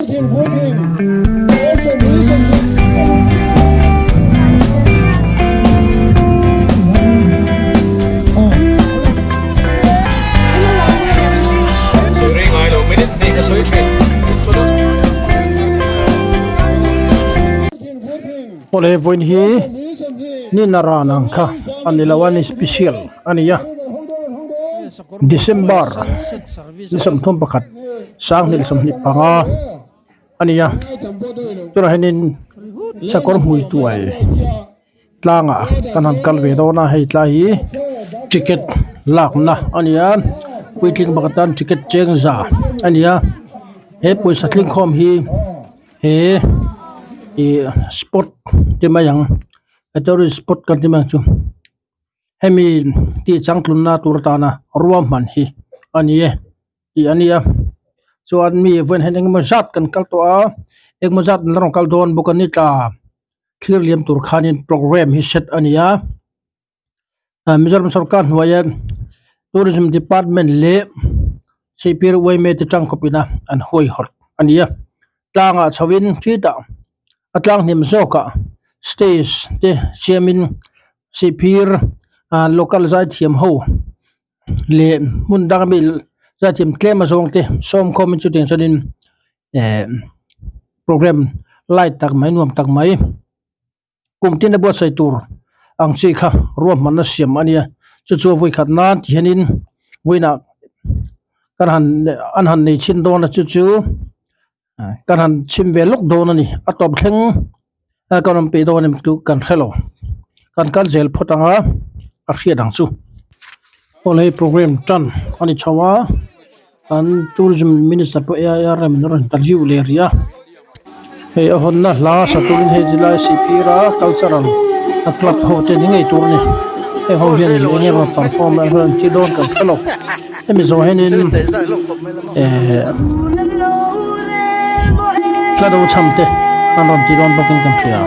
Oleh voin hi ni naranang kha anilawan special aniya December lisam thum pakhat sang ni lisam ni panga aniya tura henin sakor hui tuai tlanga kanan kalve do na hei tla hi ticket lakna aniya puitling bakatan ticket cheng za aniya he poisa tling khom hi he sport timayang atori sport kan timang chu hemi ti changtlun na turtana ruam man hi anie ti ania chuan mi ven heneng mazat kan kalto a ek mazat narong kaldon bukani ta clear liam tur khanin program hi set ania Mizoram sarkar huayan tourism department le sipir waime te changkopina an hoi hot ania tlanga chawin thita atlang nim zoka stage te chairman sipir local zai thiam ho le mundang mil zai thiam claim azong te som comment chu teng chanin program light tak mai nuam tak mai kumtin abo sai tur ang chi kha ruam man na siam ania chu chu voi khat na hianin voina kan han nei chin do na chu kan han chim ve lok do na ni atop thleng kan pe do nem tu kan hello kan zel photanga a khia dang chu ole program tan ani chawa an tourism minister to AIR min tarjiu le ria he hon na la sa turin he jila sipira cultural club hote ni ngai tur ni he ho hian ni nge perform ran ti don kan hello emi zo henin klado chamte anon ti don bakin kan thia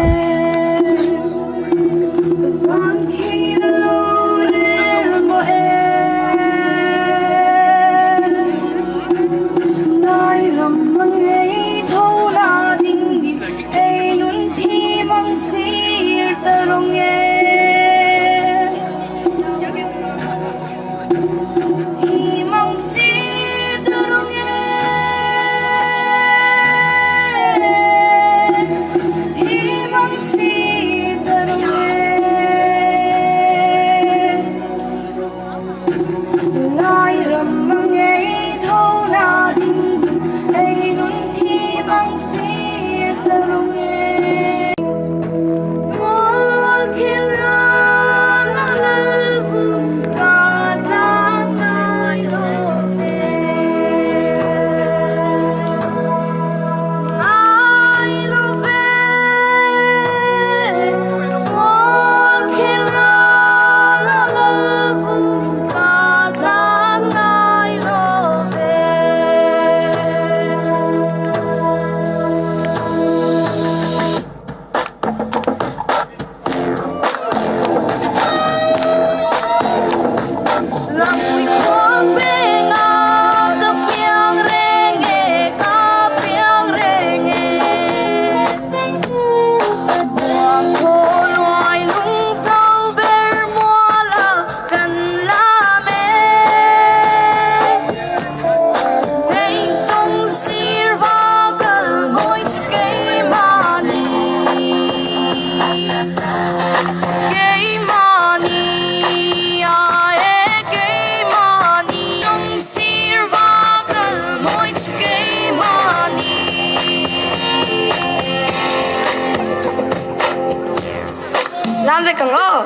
Lam ve kan go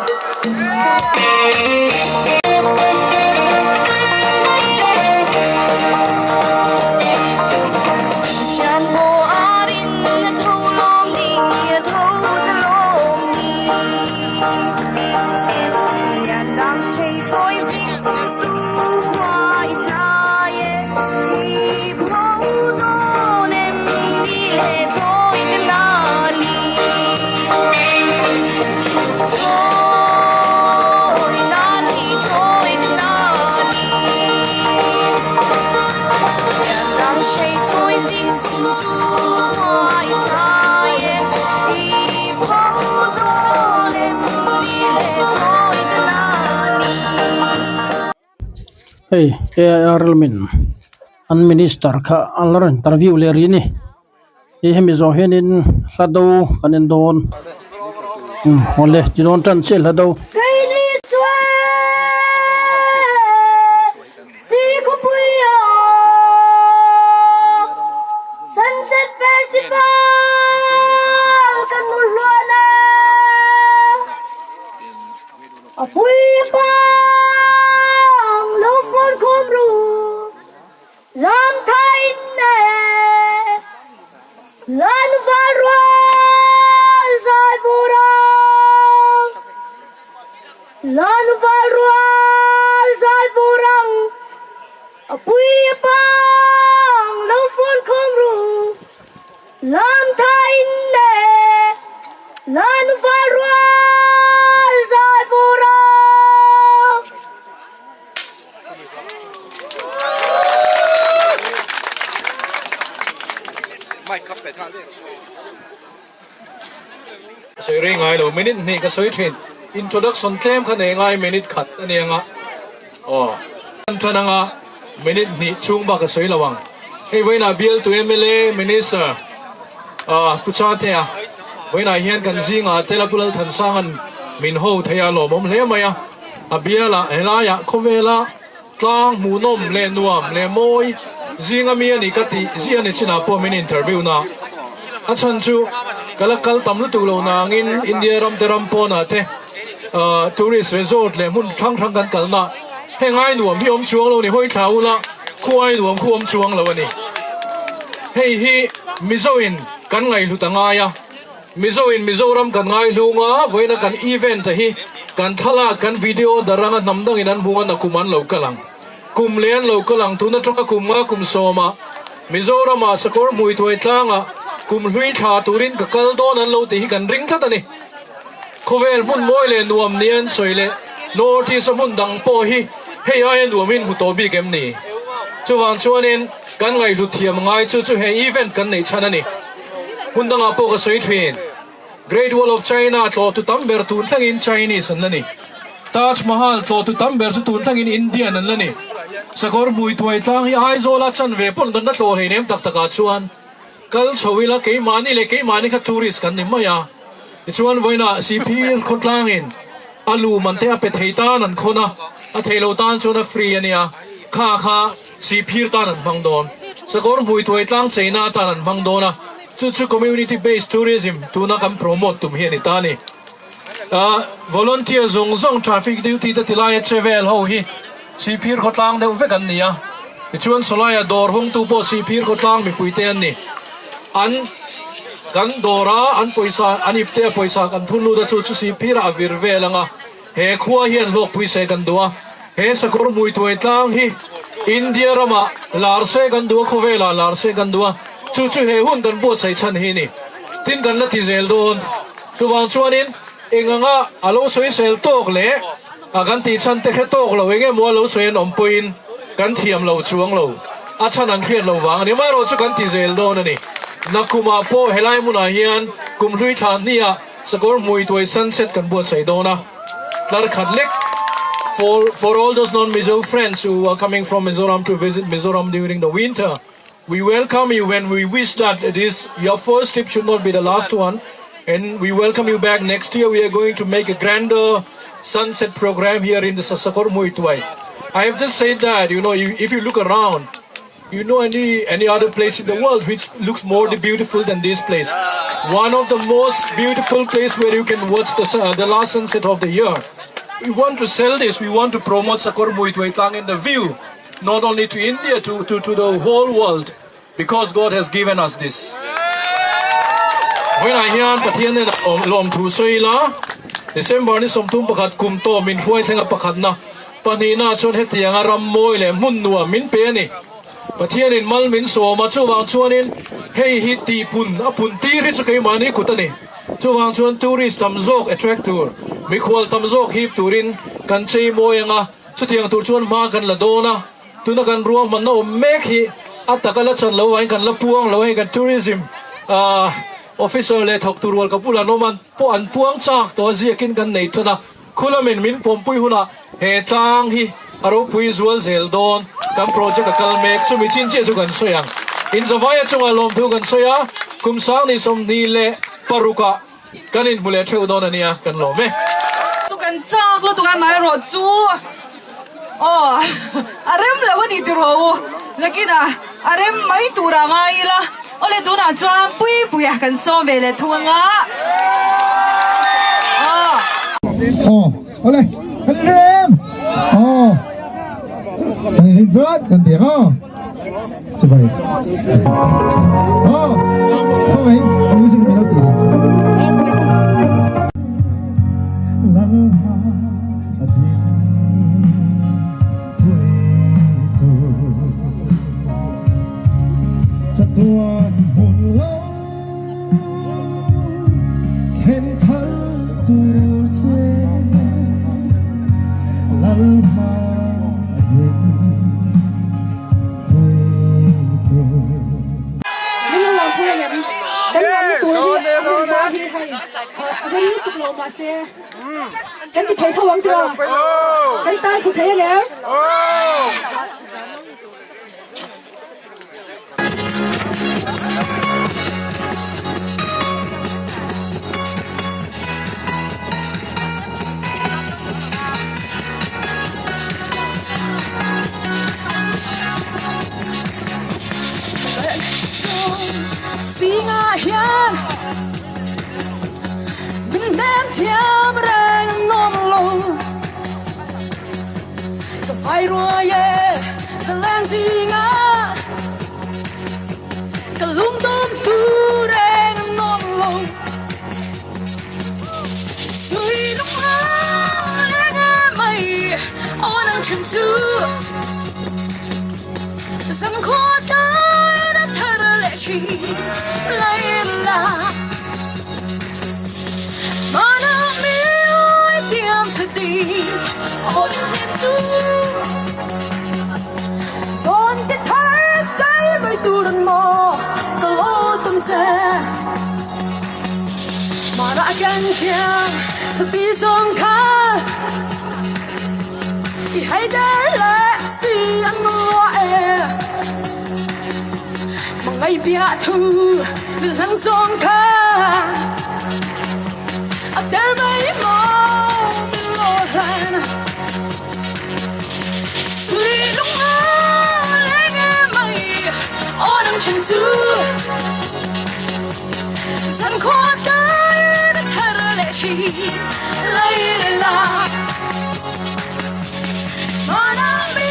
Oi, hey aralmin an minister kha alran interview le ri ni e hemi zo henin hladau kanen don hole tinon tan sel hladau Sunset Festival kanulwana apoy pang lofon komru lam tain ne lan varwal sai burang lan varwal sai burang apoy pang lofon komru lam tain ne lan varwal sai burangไม่ครับแต่ท่านเรียก สวยง่ายเลยมินิทนี่ก็สวยทวินอินโทรดักชั่นเต็มขนาดง่ายมินิทขัดอันนี้ง่ะอ๋ออันนั้นง่ะมินิทนี่ช่วงบักก็สวยระวังเฮ้ยวันน่ะบิลตัวเอ็มเอลมินิสผู้ชายเทียวันน่ะเฮียนกันซิงอ่ะเทเลปุลทันสังกันมินโฮเทียหล่อผมเลี้ยมาอ่ะบิลละเฮล่าอยากโคเวล่าตั้งหมูนมเลนัวเลมอยซิงอ่ะมีอันนี้ก็ที่ซิงอันนี้ชินาพอมินิอินเทอร์วิวนะอาจารย์ชูkalakal tamlu tulo nangin India ram teram pona the tourist resort le mun thang thang kan kalna hengai nuam hi om chuang lo ni hoi thaula khuai nuam khu om chuang lo ni hei hi mizoin kan ngai lu tanga ya mizoin mizoram kan ngai lu nga voina kan event hi kan thala kan video daranga namdang inan bunga na kuman lo kalang kumlen lo kalang tuna troka kumma kum soma mizorama sakor mui thoi tlanga kum hlui tha turin ka kal don an lo te hi kan ring that ani khovel mun moi le nuam nian soile notice mun dang po hi hei ai nuamin hu to bi kem ni chuwang chuanin kan ngai lu thiam ngai chu chu he event kan nei chan ani hun dang apo ka soi thwin Great Wall of China to tu tamber tu thang in Chinese an lani Taj Mahal to tu tamber tu thang in Indian an lani sakor mui thoi tang hi ai zola chan ve pon dan na tlo he nem tak taka chuan kal chawila ke mani le ke mani kha tourist kan nimaya chuan voina sipir khotlangin alu mante ape theitan an khona a theilo tan chuna free ania kha kha sipir tan an bangdon sakor mui thoi tlang cheina tan an bangdona chu community based tourism tuna kam promote tum hian itani volunteer zong traffic duty ta tilai travel ho hi sipir khotlang de uve kan nia chuan solaya dor hung tu po sipir khotlang mi puiten ni an kan dora an poisa an ipte poisa kan thulu da chu sipir avir velanga he khuwa hian lok puise kan duwa he sakor mui toi tlang hi India rama larse kan duwa khovela larse kan duwa chu he hun kan bo chai chan hi ni tin kan la ti zel don chuwang chuanin enganga alo soi sel tok le agan ti chan te khe tok lo enge mo lo soin om puin kan thiam lo chuang lo a chan an khiat lo wang ni ma ro chu kan ti zel don ani nakuma po helai muna hian kum hlui than nia sakor mui toi sunset kan bo chai dona tlar khatlek for all those non-Mizo friends who are coming from Mizoram to visit Mizoram during the winter, we welcome you when we wish that your first trip should not be the last one, and we welcome you back next year. We are going to make a grander sunset program here in the Sakor Mui Tuai. I have just said that, if you look around, any other place in the world which looks more beautiful than this place. One of the most beautiful place where you can watch the last sunset of the year. We want to sell this. We want to promote Sakor Mui Tuai Tlang in the view, not only to India, to the whole world, because God has given us this. When I hear Pathian lom thu soi la, December ni som tum pakat kum to min huai thenga pakat na, panina chon hetianga ram moi le mun nuwa min pe ni. Pathian in mal min so ma chuwang chuanin hei hi ti pun a pun ti ri chu kai mani kutani. Chuwang chuan tourist tamzok attract tour. Mi khwal tamzok hip turin kan chei moyanga chutiang tur chuan ma kan la dona. Tuna kan ruam man no mek hi atakala chan lo wain kan la puang lo kan tourism officer le thok turwal kapula no man po an puang chak to ziakin kan nei thona khulamin min pompui huna he tang hi aro pui zual zel don kam project akal mek chumi chin che chu kan soyang in zawaya chunga lom thu kan soya kumsang ni som ni le paruka kanin mule theu don ania kan lo me tu kan chak lo tu kan mai ro chu arem la wadi tu ro lakina arem mai tu ra ngai la ole tu na chuan pui kan so ve le thunga ole kan rem kan rin zat kan dia coba main music melody lama adin puito satuan mulo ken kal turce lama adin puito Ini lah pun yang dan yang itu ni aku dah ni hai. Ada ni tu lo masih. Dan di kai kau wang tu lah. Dan tak aku kai ni. Singa hian bin mem thiam rang nom lo ka fai rua ye sa lang singa ka lung dom tu rang nom lo sui lung ha nga mai on ang chen tu san kho ta na thar le chi Layla Mana mi oi tiam to di Oi tu Don te thar sai vai turun mo Ko tum se Mara kan tiam to di song ka I hai dar la si an lo Ngay bia thu lăng song ka Adel mai mo lo lan Sui lung a lenge mai onang chen tu San kho ta na thar le chi lai la Mana mi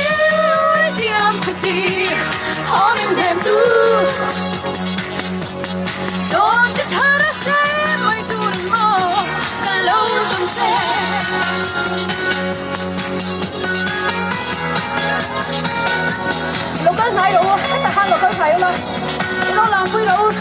diam khati Hom in them tu Don't you tell us my doing more alone from Lúc đó này đủ hết là hai lục cân phải mà nó làm vui đủ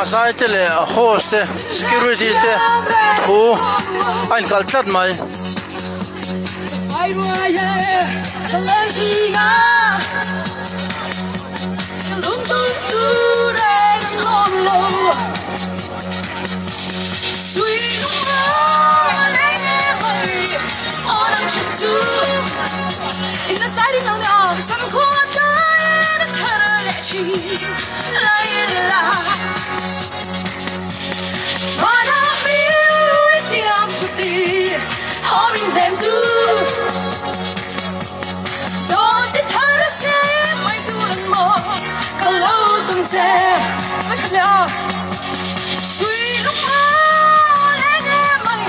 asai tele host security te thu ain kal tlat mai Ai rua ye salang singa lung tung tu re lom lo Sui lung ra lenge mai onang chen tu In the siding on the arm san kho ta na thar le chi lai la Mana mi tiam tu ti hom in them tu Don't te thar se mai tu ran mo ka lo tum se ma khna Sui lung ha lenge mai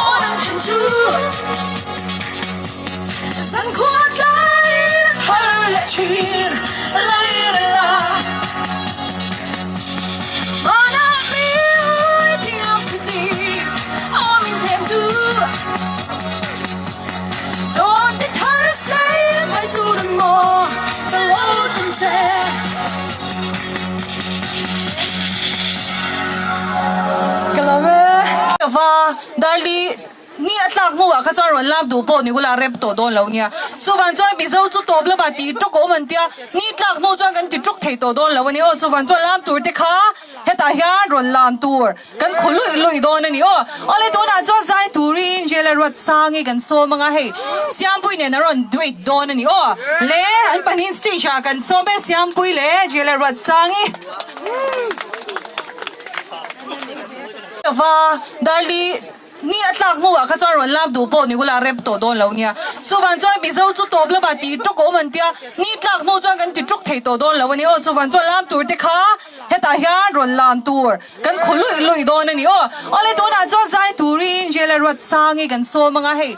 onang chen tu San kho ta na thar le chi lai la Mana mi tiam tu ti hom in them tu Don't te thar se dali ni atlak nu ka char wan lam du po ni gula rep to don lo nia chu van choi bi zo chu top la ba ti tok o man tia ni tlak nu chang kan ti tok thei to don lo ni o chu van choi lam tur te kha heta hian ron lam tur kan khului lui don ani o ole to na chon zai turin jela rat sangi kan so manga hei siam pui ne na ron duit don ani o le an panin sti sha kan so be siam pui le jela rat sangi va dali ni atlak nu ka char wan lam du po ni gula rep to don lo nia chu van choi bi zo chu top la ba ti tok o man tia ni tlak nu chang kan ti tok thei to don lo ni o chu van choi lam tur te kha heta hian ron lam tur kan khului lui don ani o ole to na chon zai turin jela rat sangi kan so manga hei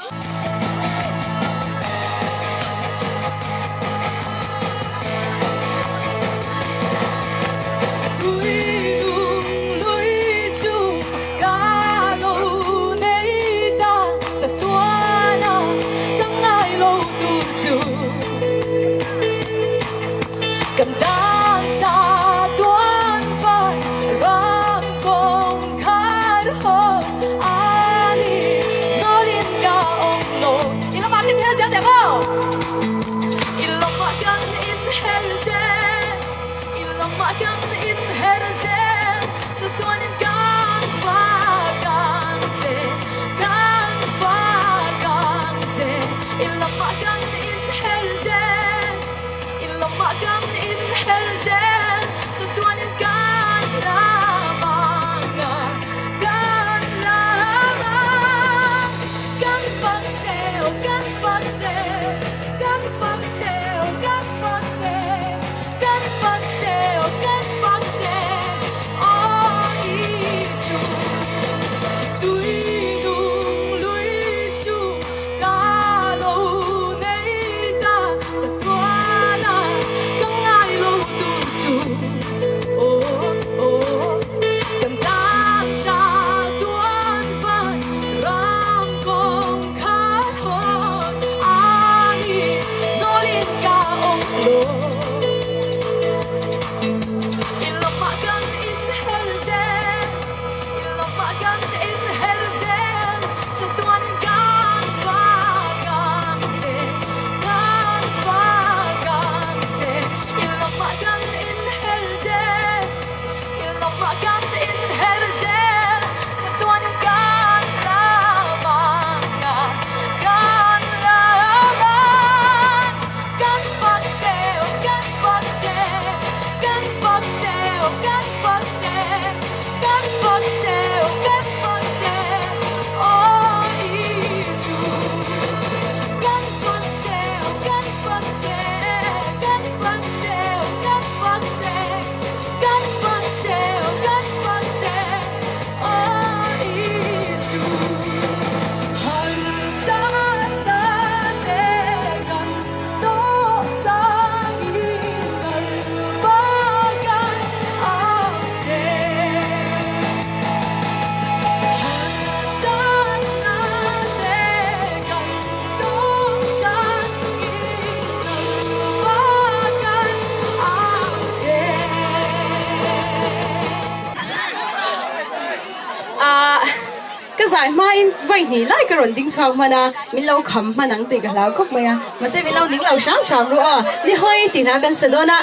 giải mai vậy nhỉ lại cái rộn tiếng choang mà na mình lâu khăm mà nắng tì cả lão khóc mày à mà sẽ mình lâu tiếng lâu sáng sáng luôn à đi hơi tiếng nào gần sớm na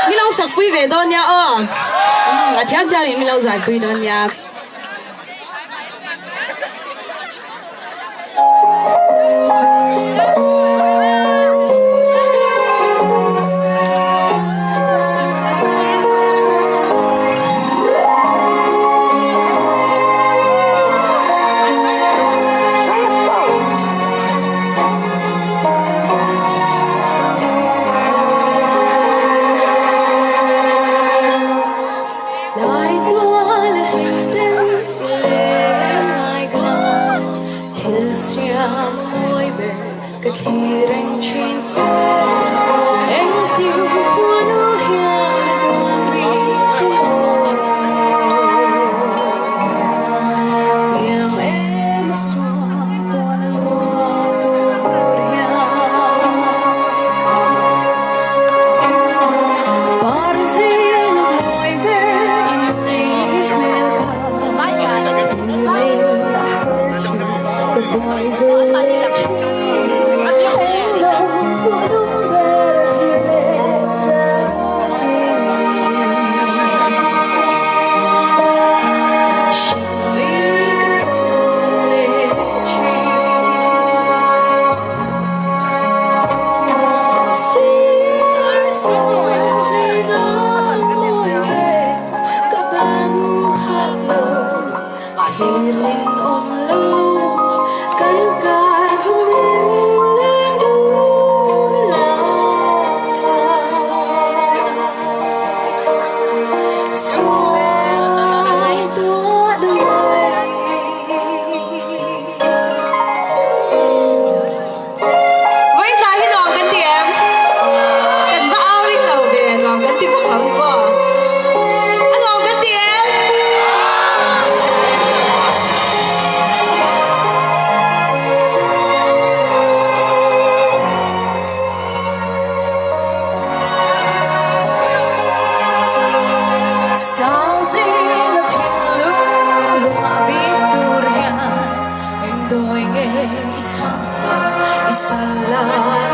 mình lâu sắp vui về đó nha thiam cha mình lâu giải vui đó nha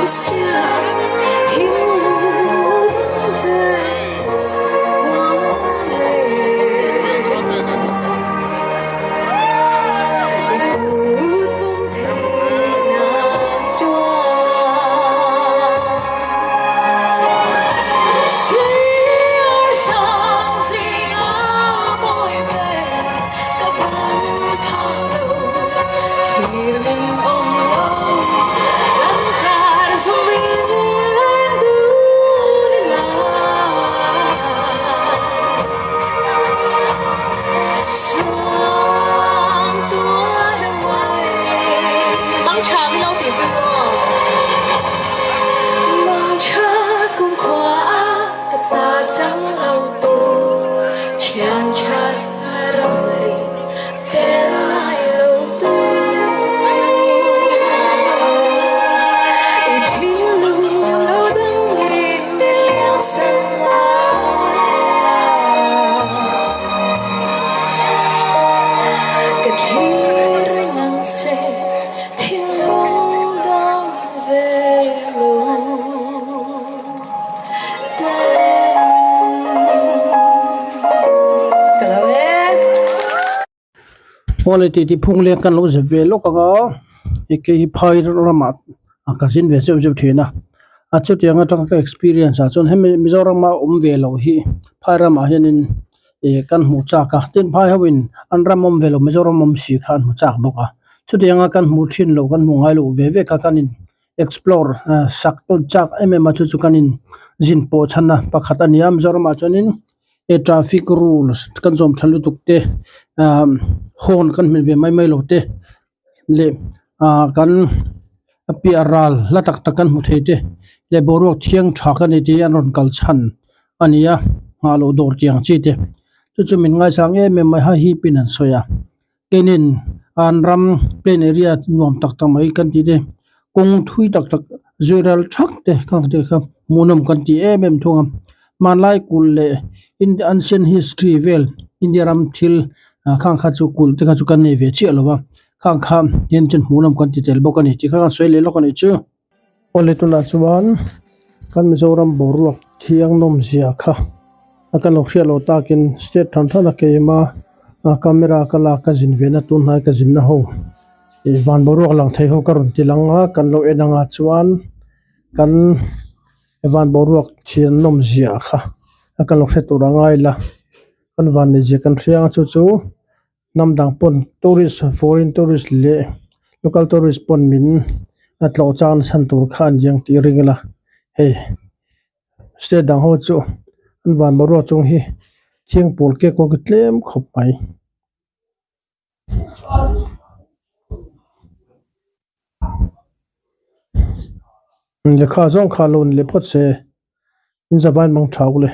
下停留在我泪。quality ti phung le kan lo je ve lo ka ga ek hi phai rama akazin ve se je thena a chu tianga tang ka experience a chon he mizoram ma ve lo hi phai rama hianin e kan mu cha ka tin phai hawin anram ve lo mizoram si khan mu chak boka chu tianga kan mu thin lo kan mu ngai lo ve ka kanin explore sak to chak ma chu kanin jin po chana pakhat aniam mizoram a chonin e traffic rules kan zom thalu tukte hon kan min ve mai lote le kan piaral la tak tak kan mu theite le borok thiang tha kan ti anon kal chan ania ngalo dor tiang chi te chu min ngai sang e mai ha hi pinan soya kenin anram plain area nuam tak tak mai kan ti de kong thui tak tak zeral thak te kan te kha munam kan ti thungam manlai kul le in the ancient history vel india ram thil khang kha chu kul te kha chu kan ne ve chi alowa khang kha yen chen munam kan ti tel bokani ti kha soi le lokani chu ole tu na chuan kan mizoram boruak thiang nom zia kha akan lokhial lo takin state than thana ke ma camera kala ka jin ve na tun hai ka jin na ho e van boruak lang thei ho karun ti langa kan lo enanga chuan kan van boruak thian nom zia kha akan lokhe tu rangai la kan van ne je kan thriang chu chu namdang pon tourist foreign tourist le local tourist pon min atlo chan san tur khan jang ti ringla hey state dang ho chu an van boruak chung hi thiang pol ke ko tlem khop pai le kha zong kha lon le phot se in zawan mang thau le